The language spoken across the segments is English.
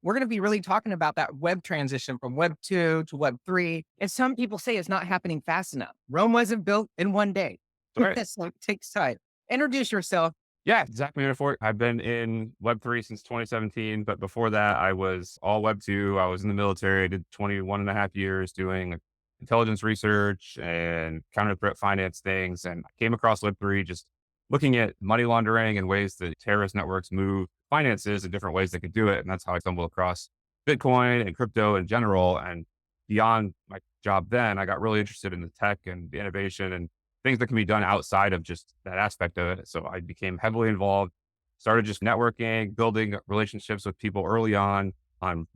we're going to be really talking about that web transition from Web 2 to Web 3. And some people say it's not happening fast enough. Rome wasn't built in one day. All right. So it takes time. Introduce yourself. Yeah, Zach Manafort. I've been in Web3 since 2017, but before that, I was all Web2. I was in the military. I did 21 and a half years doing intelligence research and counter threat finance things. And I came across Web3 just looking at money laundering and ways that terrorist networks move finances and different ways they could do it. And that's how I stumbled across Bitcoin and crypto in general. And beyond my job then, I got really interested in the tech and the innovation and things that can be done outside of just that aspect of it. So I became heavily involved, started just networking, building relationships with people early on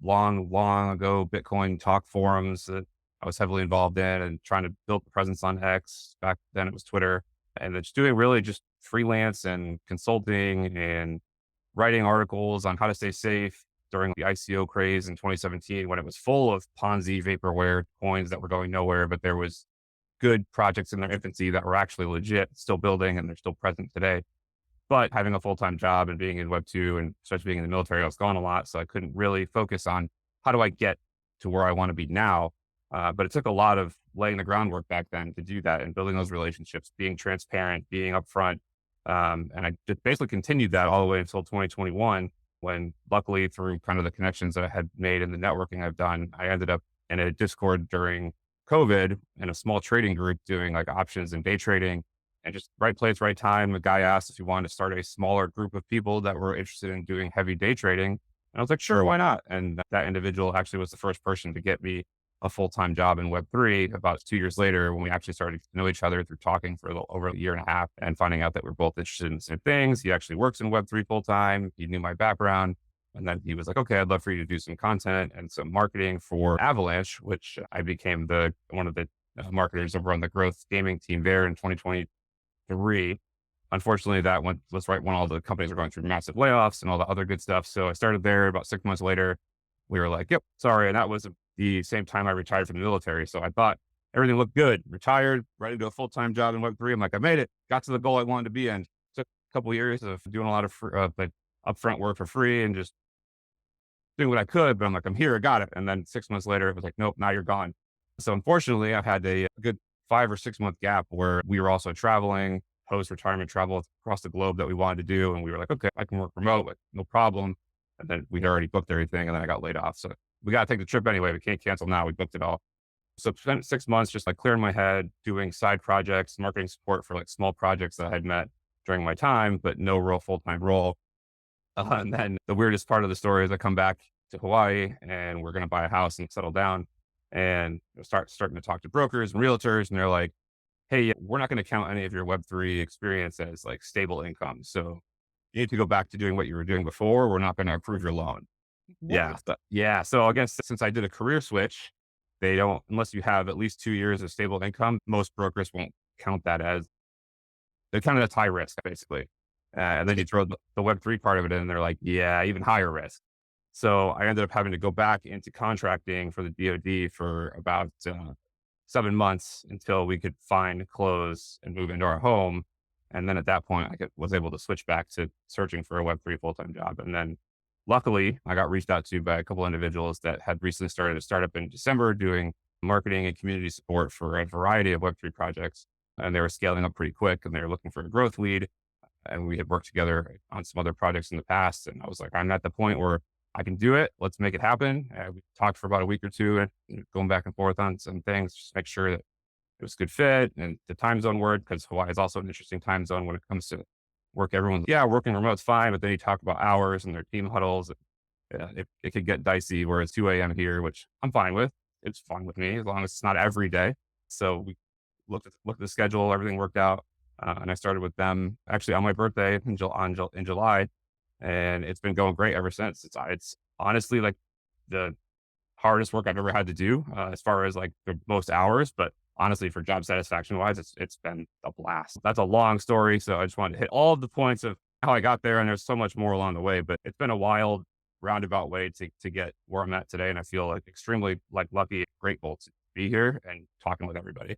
long ago Bitcoin talk forums that I was heavily involved in and trying to build the presence on X. Back then it was Twitter. And then just doing really just freelance and consulting and writing articles on how to stay safe during the ICO craze in 2017 when it was full of Ponzi vaporware coins that were going nowhere, but there was good projects in their infancy that were actually legit, still building, and they're still present today. But having a full-time job and being in Web2 and especially being in the military, I was gone a lot. So I couldn't really focus on how do I get to where I want to be now. But it took a lot of laying the groundwork back then to do that and building those relationships, being transparent, being upfront. And I just basically continued that all the way until 2021, when luckily through kind of the connections that I had made and the networking I've done, I ended up in a Discord during COVID in a small trading group doing like options and day trading and just right place, right time. The guy asked if he wanted to start a smaller group of people that were interested in doing heavy day trading. And I was like, sure, why not? And that individual actually was the first person to get me a full-time job in Web3 about 2 years later when we actually started to know each other through talking for over a year and a half and finding out that we're both interested in the same things. He actually works in Web3 full-time. He knew my background. And then he was like, okay, I'd love for you to do some content and some marketing for Avalanche, which I became one of the marketers over on the growth gaming team there in 2023. Unfortunately, was right when all the companies were going through massive layoffs and all the other good stuff. So I started there. About 6 months later, we were like, yep, sorry. And that was the same time I retired from the military. So I thought everything looked good. Retired, ready to do a full-time job in Web3. I'm like, I made it. Got to the goal I wanted to be in. Took a couple of years of doing a lot of like upfront work for free and just doing what I could, but I'm like, I'm here, I got it. And then 6 months later, it was like, nope, now you're gone. So unfortunately, I've had a good 5 or 6 month gap where we were also traveling, post retirement travel across the globe that we wanted to do. And we were like, okay, I can work remote, but no problem. And then we'd already booked everything and then I got laid off. So we got to take the trip anyway. We can't cancel now. We booked it all. So spent 6 months just like clearing my head, doing side projects, marketing support for like small projects that I had met during my time, but no real full-time role. And then the weirdest part of the story is I come back to Hawaii and we're going to buy a house and settle down and starting to talk to brokers and realtors. And they're like, hey, we're not going to count any of your Web3 experience as like stable income. So you need to go back to doing what you were doing before. We're not going to approve your loan. What? Yeah. So I guess since I did a career switch, they don't, unless you have at least 2 years of stable income, most brokers won't count that as, they count it as high risk, basically. And then you throw the Web3 part of it in, and they're like, yeah, even higher risk. So I ended up having to go back into contracting for the DoD for about 7 months until we could find, close, and move into our home. And then at that point, was able to switch back to searching for a Web3 full-time job. And then luckily, I got reached out to by a couple of individuals that had recently started a startup in December doing marketing and community support for a variety of Web3 projects. And they were scaling up pretty quick and they were looking for a growth lead. And we had worked together on some other projects in the past. And I was like, I'm at the point where I can do it. Let's make it happen. We talked for about a week or two and going back and forth on some things, just make sure that it was a good fit and the time zone worked because Hawaii is also an interesting time zone when it comes to work. Everyone's, yeah, working remote's fine. But then you talk about hours and their team huddles. It could get dicey where it's 2 a.m. here, which I'm fine with. It's fine with me as long as it's not every day. So we looked at the schedule, everything worked out. And I started with them actually on my birthday in July, and it's been going great ever since. It's honestly like the hardest work I've ever had to do as far as like the most hours, but honestly for job satisfaction wise, it's been a blast. That's a long story, so I just wanted to hit all of the points of how I got there, and there's so much more along the way. But it's been a wild, roundabout way to get where I'm at today, and I feel like extremely like lucky, and grateful to be here and talking with everybody.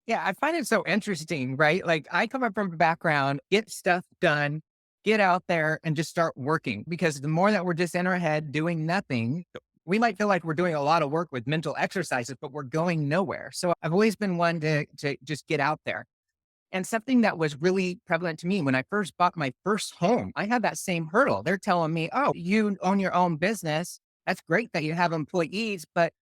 Yeah, I find it so interesting, right? Like I come up from a background, get stuff done. get out there and just start working, because the more that we're just in our head doing nothing, we might feel like we're doing a lot of work with mental exercises, but we're going nowhere. So I've always been one to just get out there. And something that was really prevalent to me when I first bought my first home, I had that same hurdle. They're telling me, oh, you own your own business. That's great that you have employees, but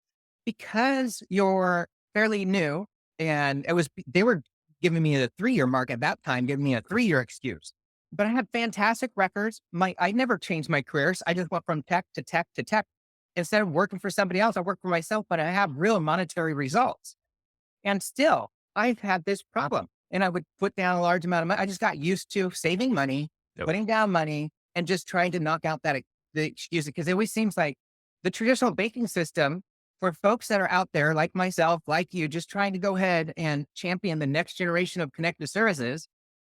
because you're fairly new, and they were giving me a 3-year mark at that time, giving me a 3-year excuse. But I had fantastic records. I never changed my careers. I just went from tech to tech to tech. Instead of working for somebody else, I work for myself, but I have real monetary results. And still, I've had this problem, and I would put down a large amount of money. I just got used to saving money, Yep. putting down money, and just trying to knock out the excuse, because it always seems like the traditional banking system for folks that are out there like myself, like you, just trying to go ahead and champion the next generation of connected services.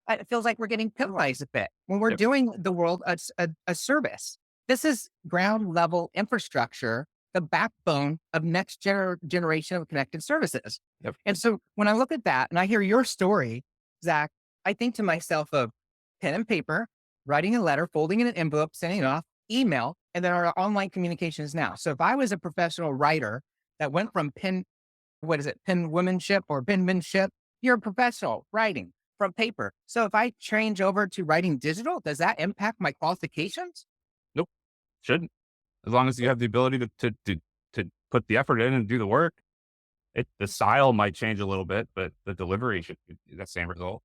It feels like we're getting penalized a bit when we're Yep. doing the world a service. This is ground level infrastructure, the backbone of next generation of connected services. Yep. And so when I look at that and I hear your story, Zach, I think to myself of pen and paper, writing a letter, folding in an envelope, sending it off, email, and then our online communications now. So if I was a professional writer that went from penwomanship or penmanship, you're a professional writing from paper. So if I change over to writing digital, does that impact my qualifications? Nope. Shouldn't. As long as you have the ability to put the effort in and do the work, the style might change a little bit, but the delivery should be the same result.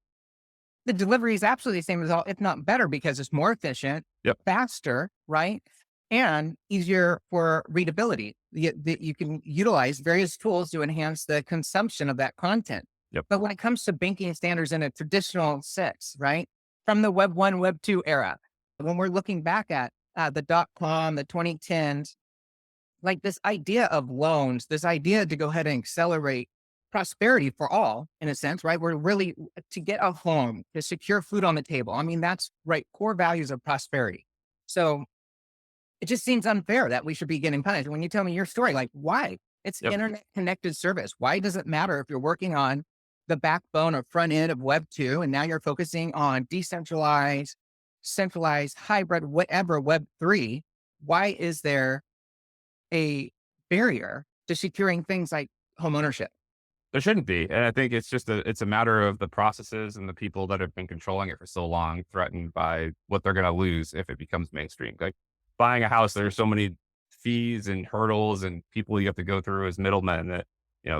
The delivery is absolutely the same result, if not better, because it's more efficient, Yep. faster, right? And easier for readability. You can utilize various tools to enhance the consumption of that content. Yep. But when it comes to banking standards in a traditional sense, right? From the Web 1, Web 2 era, when we're looking back at the .com, the 2010s, like this idea of loans, this idea to go ahead and accelerate prosperity for all, in a sense, right? We're really to get a home, to secure food on the table. I mean, that's right, core values of prosperity. So it just seems unfair that we should be getting punished. When you tell me your story, like, why? It's Yep. internet connected service. Why does it matter if you're working on the backbone or front end of Web 2 and now you're focusing on decentralized, centralized, hybrid, whatever Web 3? Why is there a barrier to securing things like homeownership? There shouldn't be. And I think it's a matter of the processes and the people that have been controlling it for so long, threatened by what they're going to lose if it becomes mainstream. Like buying a house, there's so many fees and hurdles and people you have to go through as middlemen that,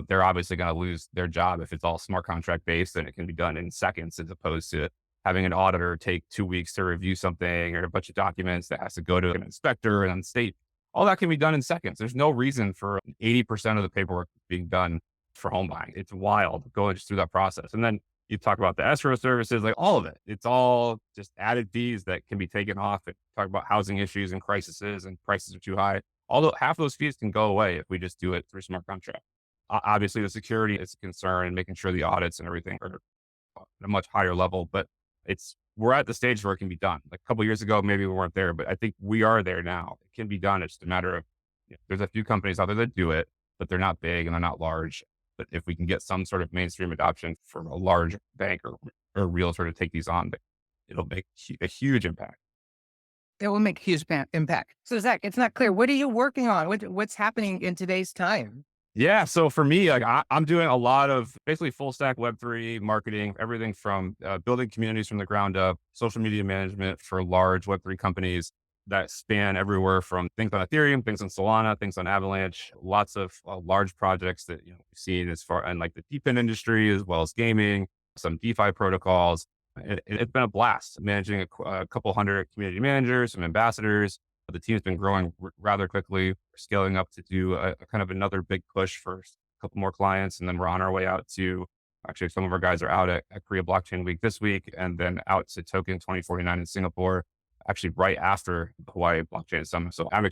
they're obviously going to lose their job if it's all smart contract based and it can be done in seconds as opposed to having an auditor take 2 weeks to review something or a bunch of documents that has to go to an inspector and state. All that can be done in seconds. There's no reason for 80% of the paperwork being done for home buying. It's wild going just through that process. And then you talk about the escrow services, like all of it. It's all just added fees that can be taken off. And talk about housing issues and crises and prices are too high. Although half those fees can go away if we just do it through smart contract. Obviously, the security is a concern and making sure the audits and everything are at a much higher level. But we're at the stage where it can be done. Like a couple of years ago, maybe we weren't there, but I think we are there now. It can be done. It's just a matter of there's a few companies out there that do it, but they're not big and they're not large. But if we can get some sort of mainstream adoption from a large bank or realtor to take these on, it'll make a huge impact. It will make a huge impact. So, Zach, it's not clear. What are you working on? What's happening in today's time? Yeah. So for me, like I'm doing a lot of basically full stack Web3 marketing, everything from building communities from the ground up, social media management for large Web3 companies that span everywhere from things on Ethereum, things on Solana, things on Avalanche, lots of large projects that we've seen as far and like the DePIN industry as well as gaming, some DeFi protocols. It's been a blast managing a couple hundred community managers, some ambassadors. The team's been growing rather quickly. We're scaling up to do a kind of another big push for a couple more clients. And then we're on our way out to actually some of our guys are out at Korea Blockchain Week this week and then out to Token 2049 in Singapore, actually right after the Hawaii Blockchain Summit. So I'm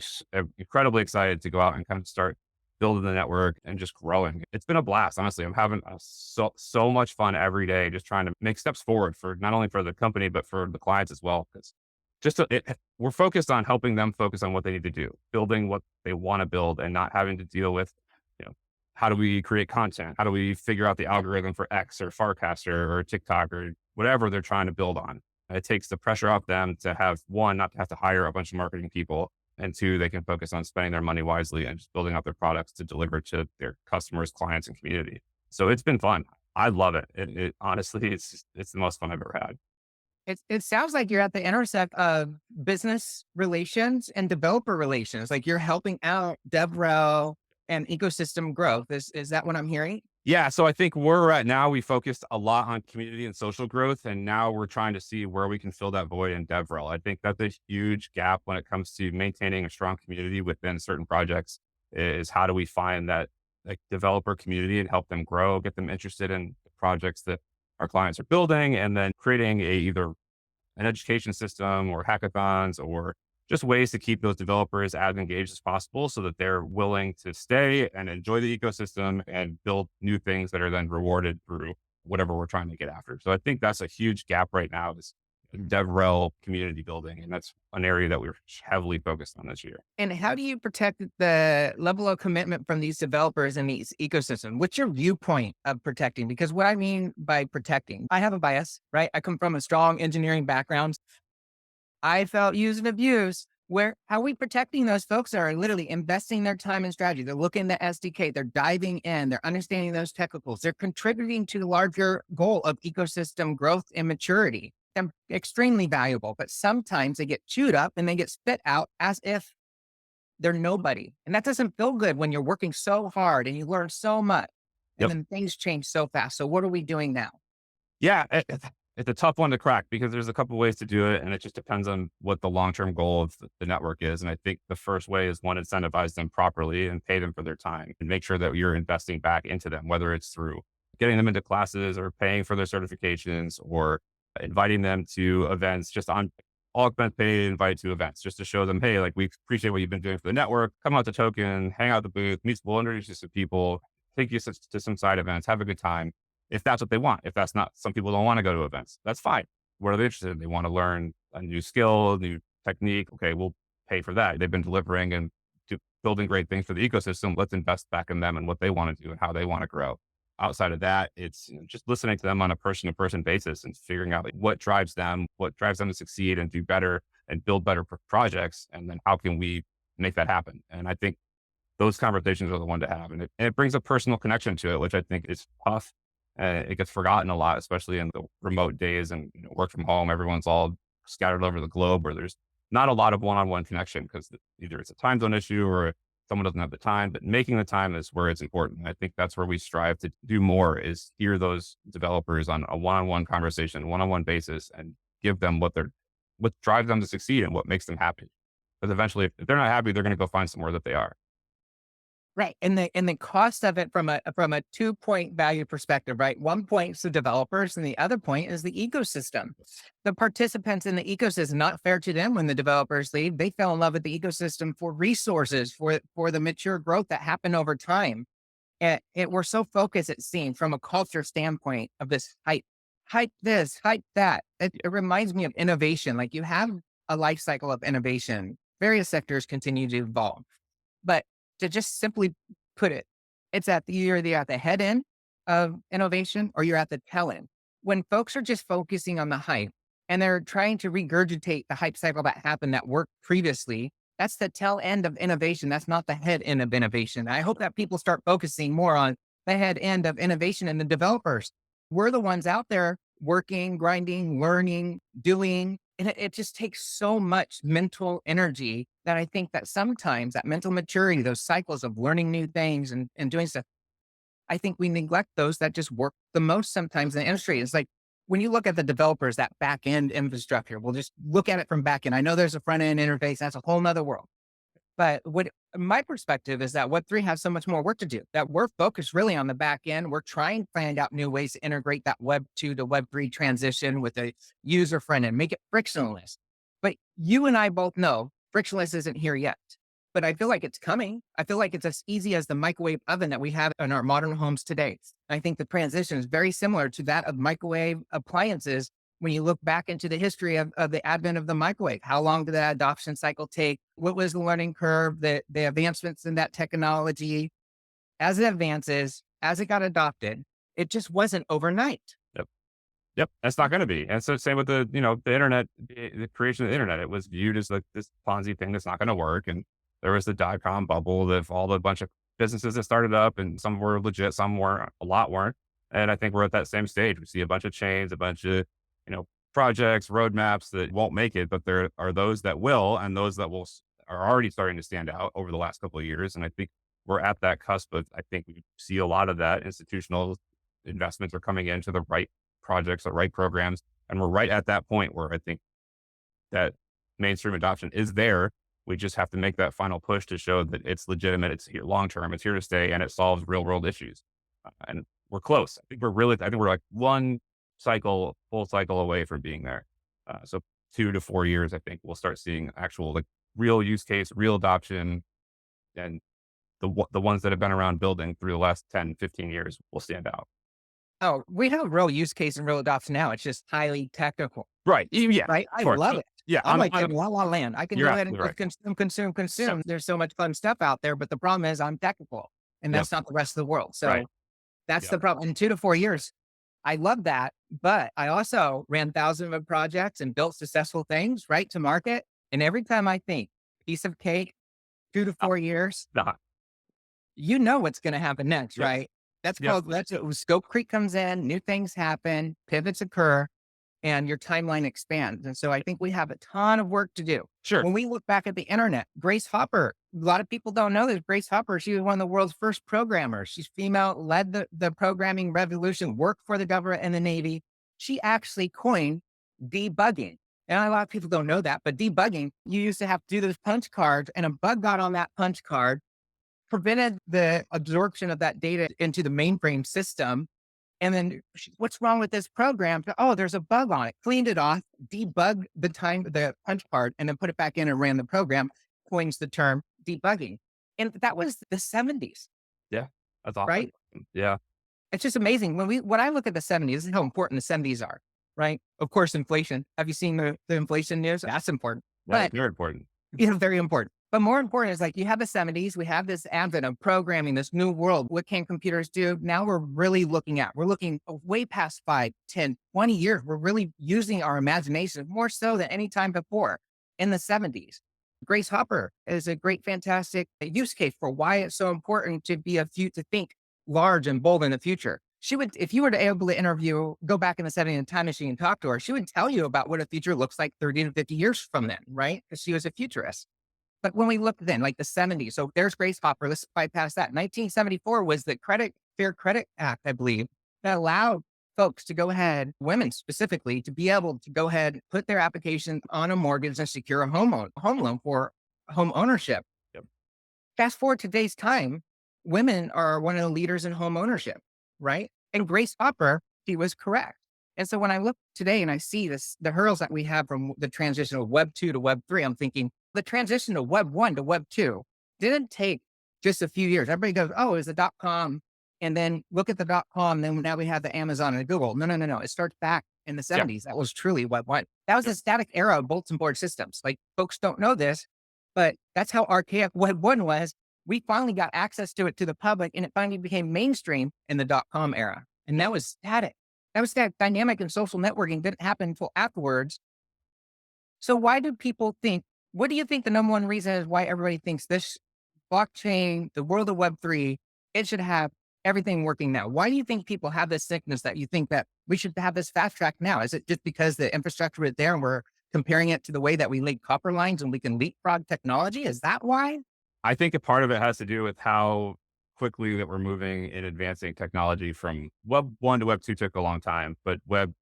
incredibly excited to go out and kind of start building the network and just growing. It's been a blast. Honestly, I'm having so much fun every day, just trying to make steps forward for not only for the company, but for the clients as well. Because we're focused on helping them focus on what they need to do, building what they want to build and not having to deal with, how do we create content? How do we figure out the algorithm for X or Farcaster or TikTok or whatever they're trying to build on? It takes the pressure off them to have one, not to have to hire a bunch of marketing people, and two, they can focus on spending their money wisely and just building out their products to deliver to their customers, clients, and community. So it's been fun. I love it. It honestly, it's the most fun I've ever had. It sounds like you're at the intersect of business relations and developer relations. Like you're helping out DevRel and ecosystem growth. Is that what I'm hearing? Yeah, so I think where we're at now, we focused a lot on community and social growth, and now we're trying to see where we can fill that void in DevRel. I think that's a huge gap when it comes to maintaining a strong community within certain projects. Is how do we find that like developer community and help them grow, get them interested in the projects that our clients are building, and then creating a either an education system or hackathons or just ways to keep those developers as engaged as possible so that they're willing to stay and enjoy the ecosystem and build new things that are then rewarded through whatever we're trying to get after. So I think that's a huge gap right now is DevRel community building. And that's an area that we're heavily focused on this year. And how do you protect the level of commitment from these developers and these ecosystems? What's your viewpoint of protecting? Because what I mean by protecting, I have a bias, right? I come from a strong engineering background. I felt used and abused. Where how we protecting those folks are literally investing their time and strategy. They're looking at SDK, they're diving in, they're understanding those technicals, they're contributing to the larger goal of ecosystem growth and maturity. They're extremely valuable, but sometimes they get chewed up and they get spit out as if they're nobody. And that doesn't feel good when you're working so hard and you learn so much and Yep. then things change so fast. So what are we doing now? Yeah, it's a tough one to crack because there's a couple ways to do it, and it just depends on what the long term goal of the network is. And I think the first way is one, incentivize them properly and pay them for their time, and make sure that you're investing back into them, whether it's through getting them into classes or paying for their certifications or inviting them to events, just on all expense paid, invite to events, just to show them, hey, like we appreciate what you've been doing for the network. Come out to Token, hang out at the booth, meet, we'll introduce you to people, take you to some side events, have a good time if that's what they want. If that's not, some people don't want to go to events. That's fine. What are they interested in? They want to learn a new skill, a new technique. Okay, we'll pay for that. They've been delivering and building great things for the ecosystem. Let's invest back in them and what they want to do and how they want to grow. Outside of that, it's just listening to them on a person to person basis and figuring out like, what drives them to succeed and do better and build better projects. And then how can we make that happen? And I think those conversations are the one to have. And it brings a personal connection to it, which I think is tough. It gets forgotten a lot, especially in the remote days and work from home. Everyone's all scattered over the globe where there's not a lot of one-on-one connection because either it's a time zone issue or someone doesn't have the time, but making the time is where it's important. And I think that's where we strive to do more is hear those developers on a one-on-one conversation, one-on-one basis, and give them what drives them to succeed and what makes them happy. Because eventually, if they're not happy, they're going to go find somewhere that they are. Right. And the cost of it from a 2 point value perspective, right? 1 point is the developers and the other point is the ecosystem. The participants in the ecosystem, not fair to them when the developers leave. They fell in love with the ecosystem for resources, for the mature growth that happened over time. And we're so focused, it seems, from a culture standpoint of this hype this, hype that. It reminds me of innovation. Like you have a life cycle of innovation. Various sectors continue to evolve. But to just simply put it, it's you're either at the head end of innovation or you're at the tail end. When folks are just focusing on the hype and they're trying to regurgitate the hype cycle that happened that worked previously, that's the tail end of innovation. That's not the head end of innovation. I hope that people start focusing more on the head end of innovation and the developers. We're the ones out there working, grinding, learning, doing, and it just takes so much mental energy that I think that sometimes that mental maturity, those cycles of learning new things and doing stuff, I think we neglect those that just work the most sometimes in the industry. It's like when you look at the developers, that back end infrastructure, we'll just look at it from back end. I know there's a front end interface. That's a whole nother world. But what my perspective is that Web3 has so much more work to do, that we're focused really on the back end. We're trying to find out new ways to integrate that Web2 to Web3 transition with a user front end, make it frictionless. But you and I both know frictionless isn't here yet. But I feel like it's coming. I feel like it's as easy as the microwave oven that we have in our modern homes today. I think the transition is very similar to that of microwave appliances when you look back into the history of the advent of the microwave. How long did that adoption cycle take? What was the learning curve, the advancements in that technology? As it advances, as it got adopted, it just wasn't overnight. Yep. Yep, that's not going to be. And so same with the internet, the creation of the internet. It was viewed as like this Ponzi thing that's not going to work. And there was the dot-com bubble of all the bunch of businesses that started up, and some were legit, some weren't, a lot weren't. And I think we're at that same stage. We see a bunch of chains, a bunch of, projects, roadmaps that won't make it, but there are those that will, and those that are already starting to stand out over the last couple of years. And I think we're at that cusp of, I think we see a lot of that institutional investments are coming into the right projects, the right programs. And we're right at that point where I think that mainstream adoption is there. We just have to make that final push to show that it's legitimate, it's here long term, it's here to stay, and it solves real world issues. And we're close. I think we're like one full cycle away from being there. So 2 to 4 years, I think we'll start seeing actual like real use case, real adoption, and the ones that have been around building through the last 10, 15 years will stand out. Oh, we have real use case and real adoption now. It's just highly technical, Right. Yeah. right? Of I course. love it. Yeah. I'm like in la la land. I can You're go ahead and absolutely right. just consume, Yep. consume. There's so much fun stuff out there, but the problem is I'm technical, and Yep. that's not the rest of the world. Right. So that's Yep. the problem. In 2 to 4 years, I love that, but I also ran thousands of projects and built successful things right to market. And every time I think piece of cake, two to Uh, four years, nah. you know what's going to happen next, Yep. right? Yep. That's scope creep comes in, new things happen, pivots occur, and your timeline expands. And so I think we have a ton of work to do. Sure. When we look back at the internet, Grace Hopper, a lot of people don't know this. Grace Hopper, she was one of the world's first programmers. She's female, led the programming revolution, worked for the government and the Navy. She actually coined debugging. And a lot of people don't know that, but debugging, you used to have to do those punch cards, and a bug got on that punch card, prevented the absorption of that data into the mainframe system. And then what's wrong with this program? Oh, there's a bug on it. Cleaned it off, debugged the punch card, and then put it back in and ran the program. Coins the term debugging. And that was the 70s, Yeah. That's awesome. right? Yeah. It's just amazing. When I look at the 70s, this is how important the 70s are, right? Of course, inflation. Have you seen the inflation news? That's important. That's But very important. very important. But more important is like you have the 70s, we have this advent of programming, this new world. What can computers do? Now we're looking way past 5, 10, 20 years. We're really using our imagination more so than any time before in the 70s. Grace Hopper is a great, fantastic use case for why it's so important to to think large and bold in the future. She would, if you were to able to go back in the 70s in a time machine and talk to her, she would tell you about what a future looks like 30 to 50 years from then, right? Because she was a futurist. But when we look then, like the 70s, so there's Grace Hopper. Let's bypass that. 1974 was the Fair Credit Act, I believe, that allowed folks to go ahead, women specifically, to be able to go ahead, put their application on a mortgage and secure a home loan for home ownership. Yep. Fast forward to today's time, women are one of the leaders in home ownership, right? And Grace Hopper, she was correct. And so when I look today and I see the hurdles that we have from the transition of Web 2 to Web 3, I'm thinking the transition of Web 1 to Web 2 didn't take just a few years. Everybody goes, oh, it's the .com. And then look at the .com. Then now we have the Amazon and the Google. No, no, no, no. It starts back in the Yeah. 70s. That was truly Web 1. That was a static era of bulletin board systems. Like folks don't know this, but that's how archaic Web 1 was. We finally got access to it to the public, and it finally became mainstream in the .com era. And that was static. That was static. Dynamic and social networking didn't happen until afterwards. So why do people think, what do you think the number one reason is why everybody thinks this blockchain, the world of Web 3, it should have everything working now? Why do you think people have this sickness that you think that we should have this fast track now? Is it just because the infrastructure is there and we're comparing it to the way that we lay copper lines and we can leapfrog technology? Is that why? I think a part of it has to do with how quickly that we're moving in advancing technology. From Web 1 to Web 2 took a long time, but Web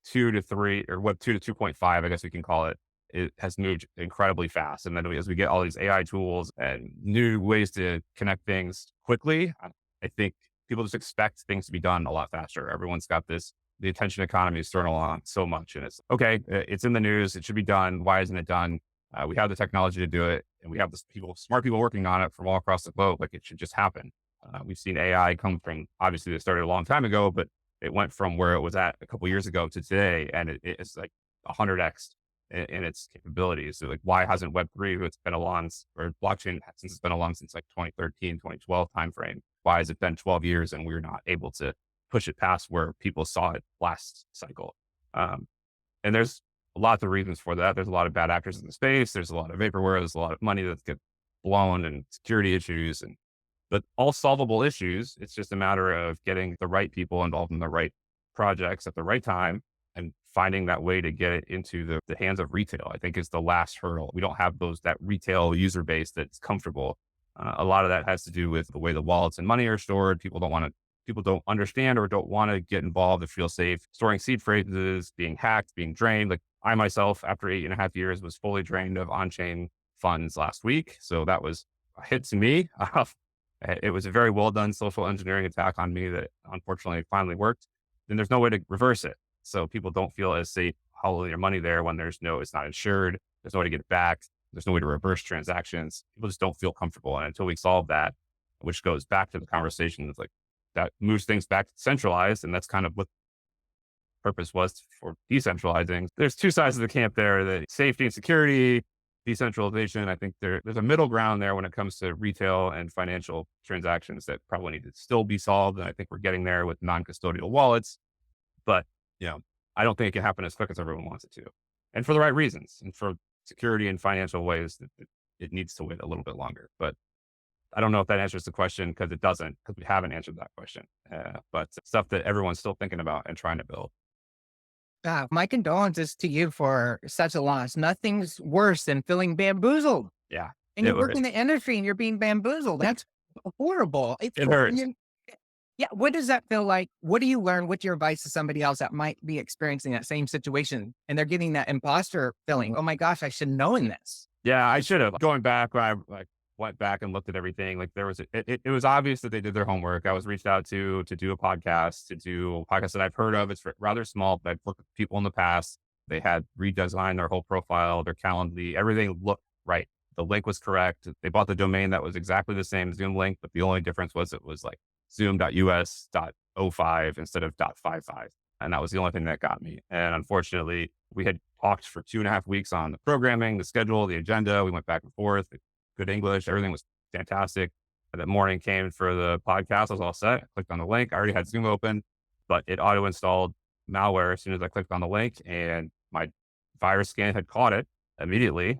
2 to 3, or Web 2 to 2.5, I guess we can call it, it has moved incredibly fast. And then as we get all these AI tools and new ways to connect things quickly, I think people just expect things to be done a lot faster. Everyone's got the attention economy is thrown along so much. And it's okay, it's in the news, it should be done. Why isn't it done? We have the technology to do it, and we have smart people working on it from all across the globe. Like it should just happen. We've seen AI come from, obviously it started a long time ago, but it went from where it was at a couple years ago to today, and it's like 100x in its capabilities. So like, why hasn't Web 3, it's been along, or blockchain, since it's been along since like 2013, 2012 timeframe, why has it been 12 years and we're not able to push it past where people saw it last cycle. Um, and there's lots of reasons for that. There's a lot of bad actors in the space. There's a lot of vaporware. There's a lot of money that gets blown and security issues but all solvable issues. It's just a matter of getting the right people involved in the right projects at the right time and finding that way to get it into the hands of retail, I think is the last hurdle. We don't have that retail user base that's comfortable. A lot of that has to do with the way the wallets and money are stored. People don't understand or don't want to get involved or feel safe storing seed phrases, being hacked, being drained. Like I myself, after 8.5 years, was fully drained of on-chain funds last week. So that was a hit to me. It was a very well done social engineering attack on me that unfortunately finally worked. And there's no way to reverse it. So people don't feel as safe holding their money there when it's not insured. There's no way to get it back. There's no way to reverse transactions. People just don't feel comfortable. And until we solve that, which goes back to the conversation of like that moves things back to centralized. And that's kind of what purpose was for decentralizing. There's two sides of the camp there, the safety and security, decentralization. I think there's a middle ground there when it comes to retail and financial transactions that probably need to still be solved. And I think we're getting there with non-custodial wallets. But, I don't think it can happen as quick as everyone wants it to. And for the right reasons. And for security and financial ways, it needs to wait a little bit longer. But I don't know if that answers the question because it doesn't, because we haven't answered that question. But stuff that everyone's still thinking about and trying to build. My condolences to you for such a loss. Nothing's worse than feeling bamboozled. Yeah, And it you work was. in the industry and you're being bamboozled. That's horrible. It hurts. Yeah. What does that feel like? What do you learn? What's your advice to somebody else that might be experiencing that same situation and they're getting that imposter feeling? Oh my gosh, I should have known this. Yeah, I should have. Going back when I went back and looked at everything, like it was obvious that they did their homework. I was reached out to do a podcast, that I've heard of. It's rather small, but I've worked with people in the past. They had redesigned their whole profile, their Calendly, everything looked right. The link was correct. They bought the domain that was exactly the same Zoom link, but the only difference was it was like zoom.us.05 instead of .55. And that was the only thing that got me. And unfortunately, we had talked for 2.5 weeks on the programming, the schedule, the agenda. We went back and forth, good English, everything was fantastic. And that morning came for the podcast. I was all set. I clicked on the link. I already had Zoom open, but it auto installed malware as soon as I clicked on the link, and my virus scan had caught it immediately,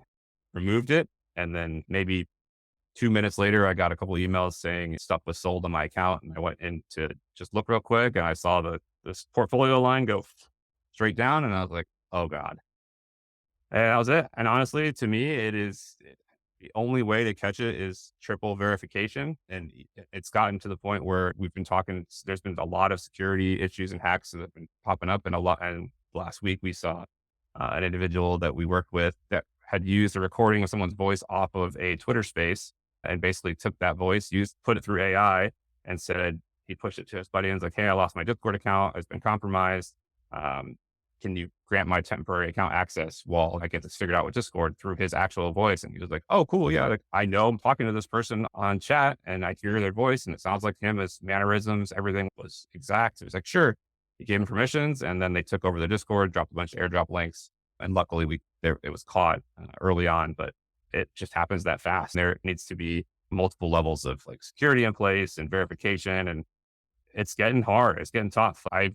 removed it. And then maybe 2 minutes later, I got a couple of emails saying stuff was sold on my account. And I went in to just look real quick, and I saw this portfolio line go straight down. And I was like, oh God. And that was it. And honestly, to me, the only way to catch it is triple verification. And it's gotten to the point where we've been talking, there's been a lot of security issues and hacks that have been popping up. And last week we saw an individual that we worked with that had used a recording of someone's voice off of a Twitter space and basically took that voice, put it through AI and said, he pushed it to his buddy and was like, hey, I lost my Discord account. It's been compromised. Can you grant my temporary account access while I get this figured out with Discord through his actual voice? And he was like, oh, cool. Yeah. Like, I know I'm talking to this person on chat and I hear their voice and it sounds like him, his mannerisms, everything was exact. It was like, sure. He gave him permissions and then they took over the Discord, dropped a bunch of airdrop links. And luckily it was caught early on, but it just happens that fast. There needs to be multiple levels of like security in place and verification. And it's getting hard. It's getting tough. I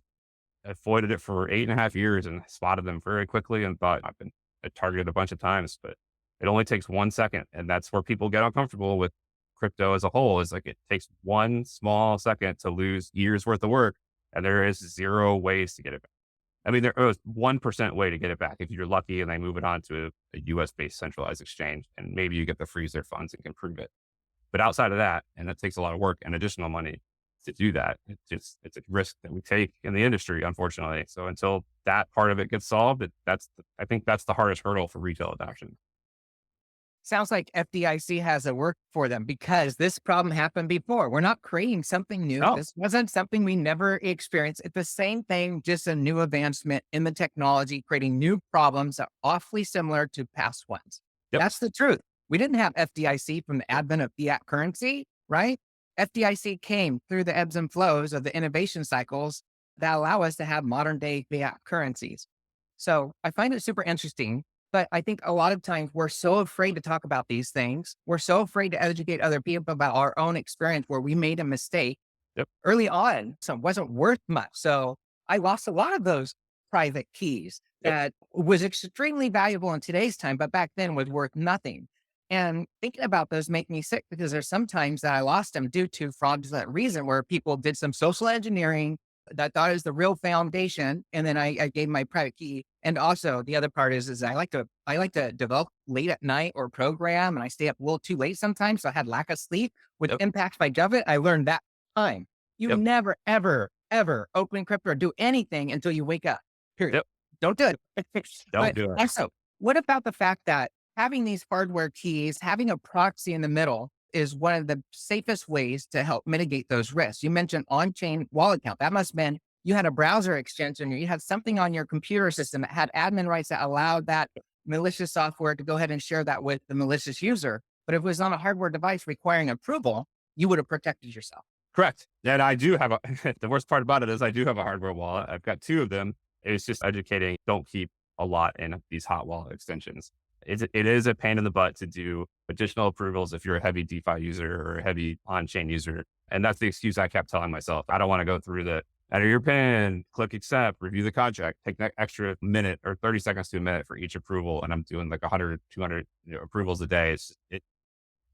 avoided it for 8.5 years and spotted them very quickly and thought I've been targeted a bunch of times, but it only takes 1 second. And that's where people get uncomfortable with crypto as a whole, is like, it takes 1 small second to lose years worth of work. And there is 0 ways to get it back. I mean, there is 1% way to get it back if you're lucky and they move it on to a US based centralized exchange. And maybe you get to freeze their funds and can prove it. But outside of that, and that takes a lot of work and additional money to do that, it's a risk that we take in the industry, unfortunately. So until that part of it gets solved, I think that's the hardest hurdle for retail adoption. Sounds like FDIC has a work for them because this problem happened before. We're not creating something new. No, This wasn't something we never experienced. It's the same thing, just a new advancement in the technology, creating new problems that are awfully similar to past ones. yep, That's the truth. We didn't have FDIC from the advent of fiat currency, right? FDIC came through the ebbs and flows of the innovation cycles that allow us to have modern day fiat currencies. So I find it super interesting. But I think a lot of times we're so afraid to talk about these things. We're so afraid to educate other people about our own experience where we made a mistake Yep. early on, so it wasn't worth much. So I lost a lot of those private keys Yep. that was extremely valuable in today's time, but back then was worth nothing. And thinking about those make me sick because there's sometimes that I lost them due to fraudulent reason where people did some social engineering that thought is the real foundation. And then I gave my private key. And also the other part is I like to develop late at night or program and I stay up a little too late sometimes. So I had lack of sleep, which Yep. impacts my judgment. I learned that time. You Yep. never, ever, ever open crypto or do anything until you wake up. Period. Yep. Don't do it. Don't But do it. also, what about the fact that having these hardware keys, having a proxy in the middle is one of the safest ways to help mitigate those risks? You mentioned on-chain wallet account. That must have been you had a browser extension or you had something on your computer system that had admin rights that allowed that malicious software to go ahead and share that with the malicious user. But if it was on a hardware device requiring approval, you would have protected yourself. Correct. And I do have a the worst part about it is I do have a hardware wallet. I've got 2 of them. It's just educating, don't keep a lot in these hot wallet extensions. It is a pain in the butt to do additional approvals if you're a heavy DeFi user or a heavy on-chain user. And that's the excuse I kept telling myself. I don't want to go through the enter your PIN, click accept, review the contract, take that extra minute or 30 seconds to a minute for each approval. And I'm doing like 100, 200 approvals a day.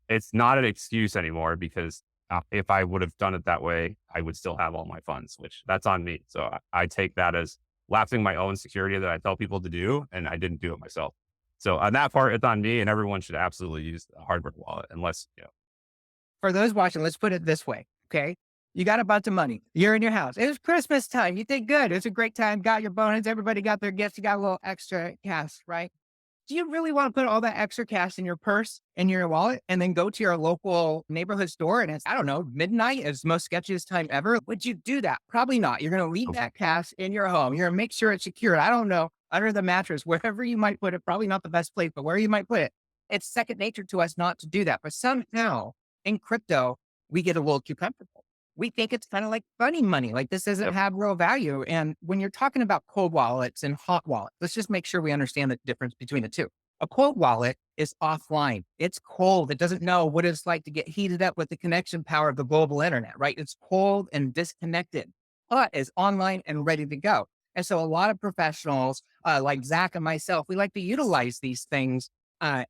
It's not an excuse anymore because if I would have done it that way, I would still have all my funds, which that's on me. So I take that as lapsing my own security that I tell people to do, and I didn't do it myself. So on that part, it's on me, and everyone should absolutely use a hardware wallet unless, For those watching, let's put it this way. Okay. You got a bunch of money. You're in your house. It was Christmas time. You did good. It's a great time. Got your bonus. Everybody got their gifts. You got a little extra cash, right? Do you really want to put all that extra cash in your purse, in your wallet, and then go to your local neighborhood store and it's, I don't know, midnight is the most sketchiest time ever? Would you do that? Probably not. You're going to leave that cash in your home. You're going to make sure it's secured. I don't know, under the mattress, wherever you might put it, probably not the best place, but where you might put it. It's second nature to us not to do that. But somehow in crypto, we get a little too comfortable. We think it's kind of like funny money, like this doesn't yep, have real value. And when you're talking about cold wallets and hot wallets, let's just make sure we understand the difference between the two. A cold wallet is offline. It's cold. It doesn't know what it's like to get heated up with the connection power of the global internet, right? It's cold and disconnected. Hot is online and ready to go. And so a lot of professionals like Zach and myself, we like to utilize these things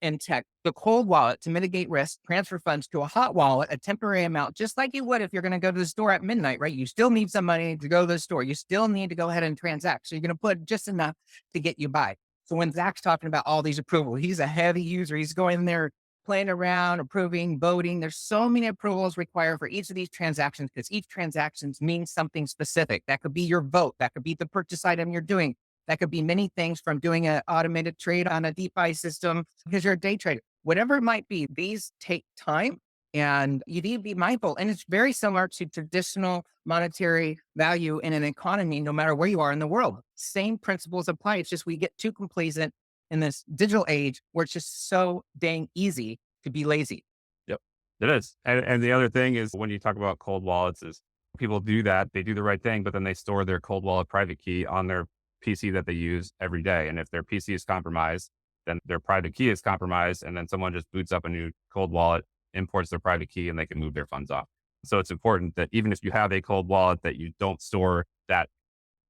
in tech, the cold wallet to mitigate risk, transfer funds to a hot wallet, a temporary amount, just like you would if you're going to go to the store at midnight, right? You still need some money to go to the store. You still need to go ahead and transact. So you're going to put just enough to get you by. So when Zach's talking about all these approvals, he's a heavy user. He's going in there playing around, approving, voting. There's so many approvals required for each of these transactions because each transaction means something specific. That could be your vote. That could be the purchase item you're doing. That could be many things from doing an automated trade on a DeFi system because you're a day trader. Whatever it might be, these take time and you need to be mindful. And it's very similar to traditional monetary value in an economy, no matter where you are in the world. Same principles apply. It's just we get too complacent in this digital age where it's just so dang easy to be lazy. yep. It is. And the other thing is when you talk about cold wallets is people do that, they do the right thing, but then they store their cold wallet private key on their PC that they use every day. And if their PC is compromised, then their private key is compromised. And then someone just boots up a new cold wallet, imports their private key, and they can move their funds off. So it's important that even if you have a cold wallet, that you don't store that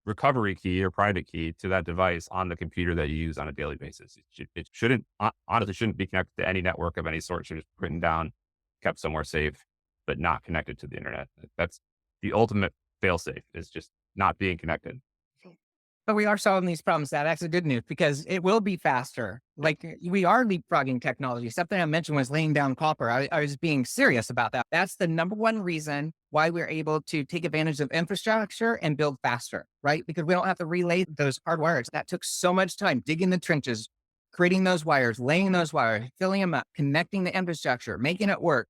recovery key or private key to that device on the computer that you use on a daily basis. It shouldn't, honestly, shouldn't be connected to any network of any sort. It should just be written down, kept somewhere safe, but not connected to the internet. That's the ultimate fail-safe is just not being connected. But we are solving these problems. That's the good news because it will be faster. Like we are leapfrogging technology. Something I mentioned was laying down copper. I was being serious about that. That's the number one reason why we're able to take advantage of infrastructure and build faster, right? Because we don't have to relay those hard wires. That took so much time, digging the trenches, creating those wires, laying those wires, filling them up, connecting the infrastructure, making it work,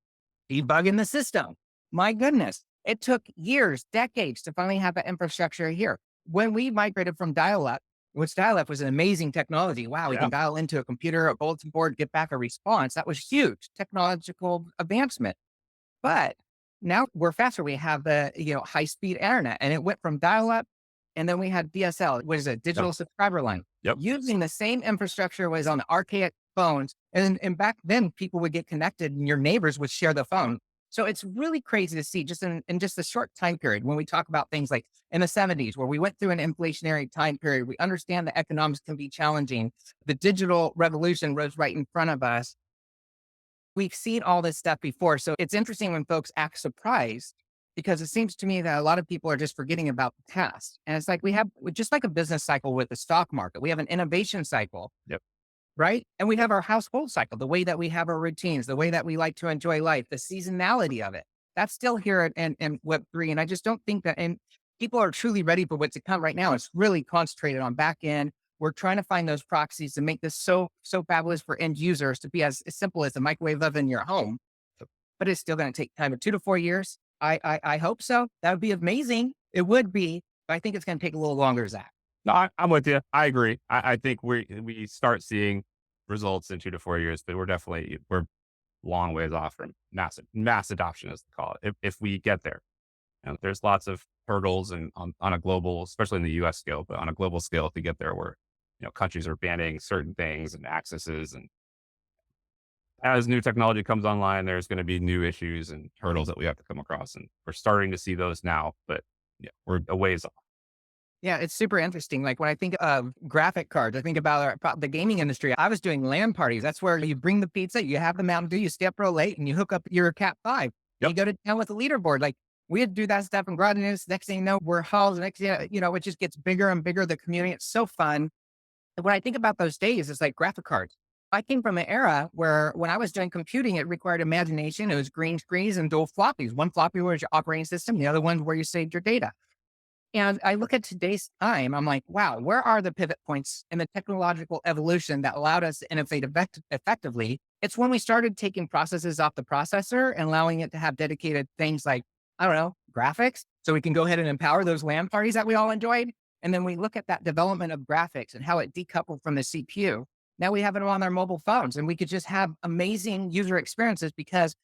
debugging the system. My goodness, it took years, decades to finally have that infrastructure here. When we migrated from dial-up, which dial-up was an amazing technology. Wow, we Yeah. can dial into a computer, a bulletin board, get back a response. That was huge technological advancement. But now we're faster. We have the high-speed internet, and it went from dial-up, and then we had DSL, which is a Yep. digital subscriber line, Yep. using the same infrastructure was on archaic phones. And back then, people would get connected, and your neighbors would share the phone. So it's really crazy to see just in just a short time period when we talk about things like in the 70s, where we went through an inflationary time period, we understand that economics can be challenging. The digital revolution rose right in front of us. We've seen all this stuff before. So it's interesting when folks act surprised because it seems to me that a lot of people are just forgetting about the past. And it's like we have just like a business cycle with the stock market, we have an innovation cycle, Yep. right? And we have our household cycle, the way that we have our routines, the way that we like to enjoy life, the seasonality of it. That's still here in Web3. And I just don't think that, and people are truly ready for what's to come right now. It's really concentrated on back end. We're trying to find those proxies to make this so fabulous for end users to be as simple as a microwave oven in your home. But it's still going to take time of 2 to 4 years. I hope so. That would be amazing. It would be, but I think it's going to take a little longer, Zach. No, I'm with you. I agree. I think we start seeing results in 2 to 4 years, but we're long ways off from mass adoption, as they call it. If we get there, there's lots of hurdles and on a global, especially in the U.S. scale, but on a global scale to get there, where countries are banning certain things and accesses, and as new technology comes online, there's going to be new issues and hurdles that we have to come across, and we're starting to see those now, but yeah, we're a ways off. Yeah, it's super interesting. Like when I think of graphic cards, I think about the gaming industry. I was doing LAN parties. That's where you bring the pizza, you have the Mountain Dew, you stay up real late, and you hook up your Cat 5. And Yep. you go to town with the leaderboard. Like we had to do that stuff in Garden News. Next thing you know, we're halls. Next thing it just gets bigger and bigger. The community, it's so fun. And when I think about those days, it's like graphic cards. I came from an era where when I was doing computing, it required imagination. It was green screens and dual floppies. One floppy was your operating system, the other one where you saved your data. And I look at today's time, I'm like, wow, where are the pivot points in the technological evolution that allowed us to innovate effectively? It's when we started taking processes off the processor and allowing it to have dedicated things like, I don't know, graphics. So we can go ahead and empower those LAN parties that we all enjoyed. And then we look at that development of graphics and how it decoupled from the CPU. Now we have it on our mobile phones and we could just have amazing user experiences because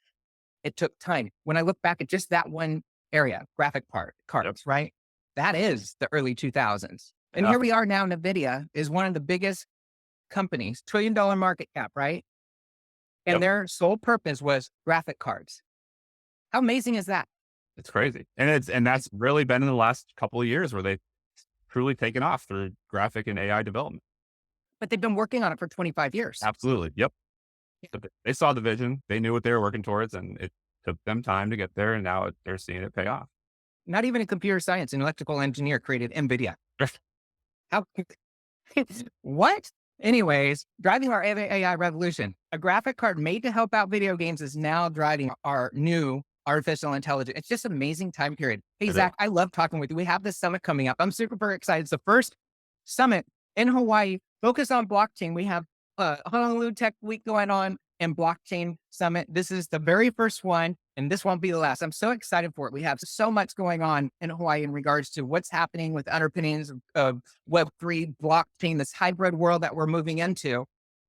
it took time. When I look back at just that one area, Yep. cards, right? That is the early 2000s. And Yeah. here we are now. NVIDIA is one of the biggest companies, $1 trillion market cap, right? And Yep. their sole purpose was graphic cards. How amazing is that? It's crazy. And that's really been in the last couple of years where they've truly taken off through graphic and AI development. But they've been working on it for 25 years. Absolutely. Yep. So they saw the vision. They knew what they were working towards, and it took them time to get there. And now they're seeing it pay off. Not even a computer science and electrical engineer created NVIDIA. How what? Anyways, driving our AI revolution. A graphic card made to help out video games is now driving our new artificial intelligence. It's just an amazing time period. Hey, It is. Zach, I love talking with you. We have this summit coming up. I'm super excited. It's the first summit in Hawaii focused on blockchain. We have Honolulu Tech Week going on and blockchain summit. This is the very first one, and this won't be the last. I'm so excited for it. We have so much going on in Hawaii in regards to what's happening with underpinnings of Web3 blockchain, this hybrid world that we're moving into.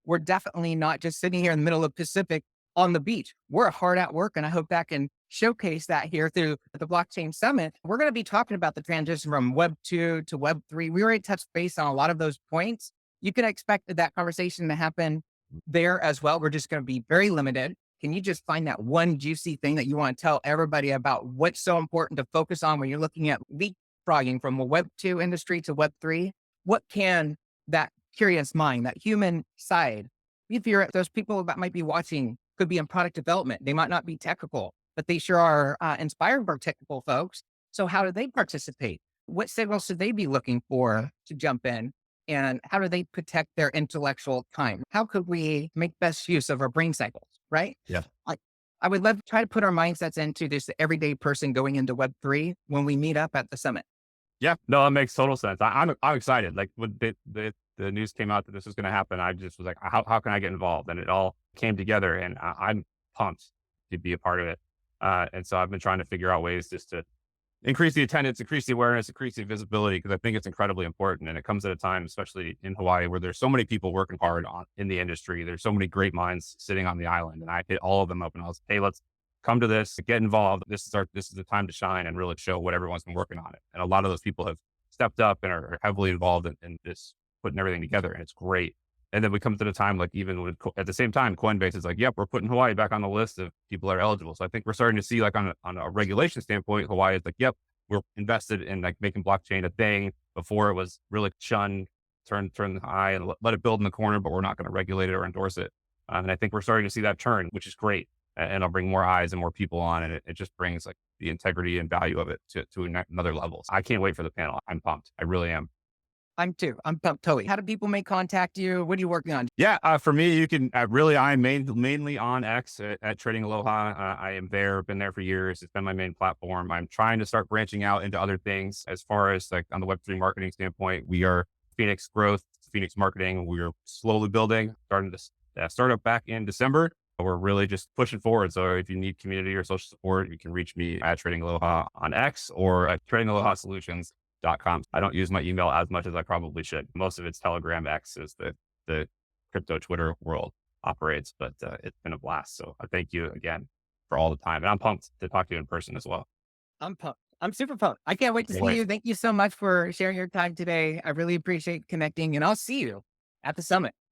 We're definitely not just sitting here in the middle of Pacific on the beach. We're hard at work, and I hope that can showcase that here through the blockchain summit. We're going to be talking about the transition from Web2 to Web3. We already touched base on a lot of those points. You can expect that conversation to happen there as well. We're just going to be very limited. Can you just find that one juicy thing that you want to tell everybody about what's so important to focus on when you're looking at leapfrogging from a Web2 industry to Web3? What can that curious mind, that human side, if you're those people that might be watching, could be in product development. They might not be technical, but they sure are inspired by technical folks. So how do they participate? What signals should they be looking for to jump in? And how do they protect their intellectual time? How could we make best use of our brain cycles, right? Yeah. Like, I would love to try to put our mindsets into this everyday person going into Web3 when we meet up at the summit. Yeah. No, that makes total sense. I'm excited. Like when the news came out that this was going to happen, I just was like, how can I get involved? And it all came together, and I'm pumped to be a part of it. And so I've been trying to figure out ways just to increase the attendance, increase the awareness, increase the visibility, because I think it's incredibly important. And it comes at a time, especially in Hawaii, where there's so many people working hard in the industry. There's so many great minds sitting on the island, and I hit all of them up and I was, hey, let's come to this, get involved. This is the time to shine and really show what everyone's been working on it. And a lot of those people have stepped up and are heavily involved in this, putting everything together. And it's great. And then we come to the time, like even with, at the same time, Coinbase is like, yep, we're putting Hawaii back on the list of people that are eligible. So I think we're starting to see like on a regulation standpoint, Hawaii is like, yep, we're invested in like making blockchain a thing. Before it was really shunned, turn the eye and let it build in the corner, but we're not going to regulate it or endorse it. And I think we're starting to see that turn, which is great. And it'll bring more eyes and more people on, and it just brings like the integrity and value of it to another level. So I can't wait for the panel. I'm pumped. I really am. I'm too. I'm pumped totally. How do people may contact you? What are you working on? Yeah, for me, you can really. I'm mainly on X at Trading Aloha. I am there. Been there for years. It's been my main platform. I'm trying to start branching out into other things. As far as like on the Web3 marketing standpoint, we are Phoenix Growth, Phoenix Marketing. We are slowly building. Starting to start up back in December. We're really just pushing forward. So if you need community or social support, you can reach me at Trading Aloha on X or at tradingalahasolutions.com. I don't use my email as much as I probably should. Most of it's Telegram. X is the crypto Twitter world operates, but it's been a blast. So I thank you again for all the time. And I'm pumped to talk to you in person as well. I'm pumped. I'm super pumped. I can't wait to Can't see wait. you. Thank you so much for sharing your time today. I really appreciate connecting, and I'll see you at the summit.